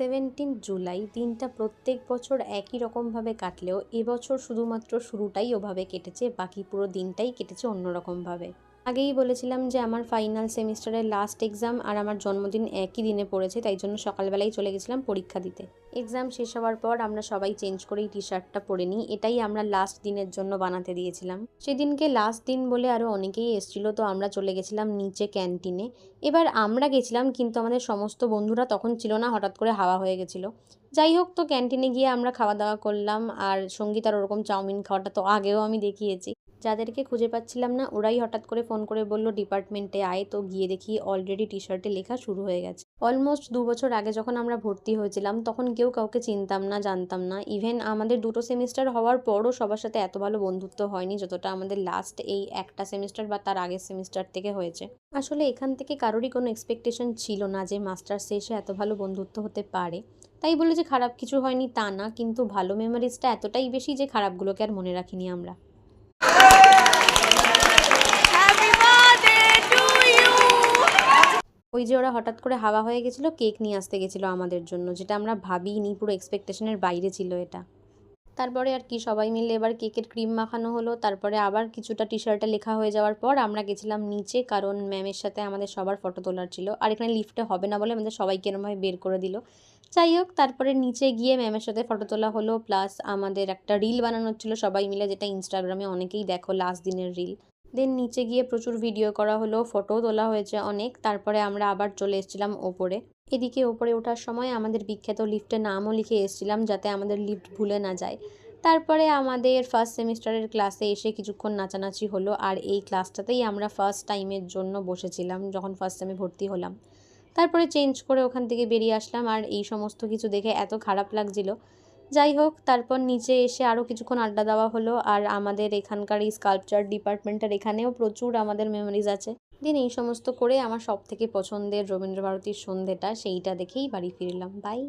17 জুলাই দিনটা প্রত্যেক বছর একই রকমভাবে কাটলেও এবছর শুধুমাত্র শুরুটাই ওভাবে কেটেছে, বাকি পুরো দিনটাই কেটেছে অন্যরকমভাবে। আগেই বলেছিলাম যে আমার ফাইনাল সেমিস্টারের লাস্ট এক্সাম আর আমার জন্মদিন একই দিনে পড়েছে, তাই জন্য সকালবেলাই চলে গেছিলাম পরীক্ষা দিতে। এক্সাম শেষ হওয়ার পর আমরা সবাই চেঞ্জ করেই টি শার্টটা পরে নিই, এটাই আমরা লাস্ট দিনের জন্য বানাতে দিয়েছিলাম। সেদিনকে লাস্ট দিন বলে আরও অনেকেই এসেছিলো, তো আমরা চলে গেছিলাম নিচে ক্যান্টিনে। এবার আমরা গেছিলাম কিন্তু আমাদের সমস্ত বন্ধুরা তখন ছিল না, হঠাৎ করে হাওয়া হয়ে গেছিলো। যাই হোক, তো ক্যান্টিনে গিয়ে আমরা খাওয়া দাওয়া করলাম। আর সঙ্গীতার ওরকম চাউমিন খাওয়াটা তো আগেও আমি দেখিয়েছি। যাদেরকে খুঁজে পাচ্ছিলাম না ওরাই হঠাৎ করে ফোন করে বলল ডিপার্টমেন্টে আয়, তো গিয়ে দেখি অলরেডি টি শার্টে লেখা শুরু হয়ে গেছে। অলমোস্ট 2 বছর আগে যখন আমরা ভর্তি হয়েছিলাম তখন কেউ কাউকে চিনতাম না, জানতাম না। ইভেন আমাদের 2টো সেমিস্টার হওয়ার পরও সবার সাথে এত ভালো বন্ধুত্ব হয়নি যতটা আমাদের লাস্ট এই একটা সেমিস্টার বা তার আগের সেমিস্টার থেকে হয়েছে। আসলে এখান থেকে কারোরই কোনো এক্সপেকটেশন ছিল না যে মাস্টার্স শেষে এত ভালো বন্ধুত্ব হতে পারে। তাই বলে যে খারাপ কিছু হয়নি তা না, কিন্তু ভালো মেমোরিজটা এতটাই বেশি যে খারাপগুলোকে আর মনে রাখিনি আমরা। ওই যে ওরা হঠাৎ করে হাওয়া হয়ে গেছিলো, কেক নিয়ে আসতে গেছিলো আমাদের জন্য, যেটা আমরা ভাবিনি, পুরো এক্সপেকটেশনের বাইরে ছিল এটা। তারপরে আর কি, সবাই মিলে এবার কেকের ক্রিম মাখানো হলো। তারপরে আবার কিছুটা টি শার্টে লেখা হয়ে যাওয়ার পর আমরা গেছিলাম নিচে, কারণ ম্যামের সাথে আমাদের সবার ফটো তোলার ছিল। আর এখানে লিফটে হবে না বলে আমাদের সবাইকে এরমভাবে বের করে দিল। যাই হোক, তারপরে নিচে গিয়ে ম্যামের সাথে ফটো তোলা হলো, প্লাস আমাদের একটা রিল বানানোর ছিল সবাই মিলে, যেটা ইনস্টাগ্রামে অনেকেই দেখো লাস্ট দিনের রিল। দেন নিচে গিয়ে প্রচুর ভিডিও করা হলো, ফটোও তোলা হয়েছে অনেক। তারপরে আমরা আবার চলে এসেছিলাম ওপরে। এদিকে ওপরে ওঠার সময় আমাদের বিখ্যাত লিফটের নামও লিখে এসেছিলাম যাতে আমাদের লিফট ভুলে না যায়। তারপরে আমাদের ফার্স্ট সেমিস্টারের ক্লাসে এসে কিছুক্ষণ নাচানাচি হলো, আর এই ক্লাসটাতেই আমরা ফার্স্ট টাইমের জন্য বসেছিলাম যখন ফার্স্ট সেমে ভর্তি হলাম। তারপরে চেঞ্জ করে ওখান থেকে বেরিয়ে আসলাম, আর এই সমস্ত কিছু দেখে এত খারাপ লাগছিল। যাই হোক, তারপর নিচে এসে আরও কিছুক্ষণ আড্ডা দেওয়া হলো, আর আমাদের এখানকার এই স্কাল্পচার ডিপার্টমেন্টের এখানেও প্রচুর আমাদের মেমোরিজ আছে। দেন এই সমস্ত করে আমার সব থেকে পছন্দের রবীন্দ্রভারতীর সন্ধেটা, সেইটা দেখেই বাড়ি ফিরলাম। বাই।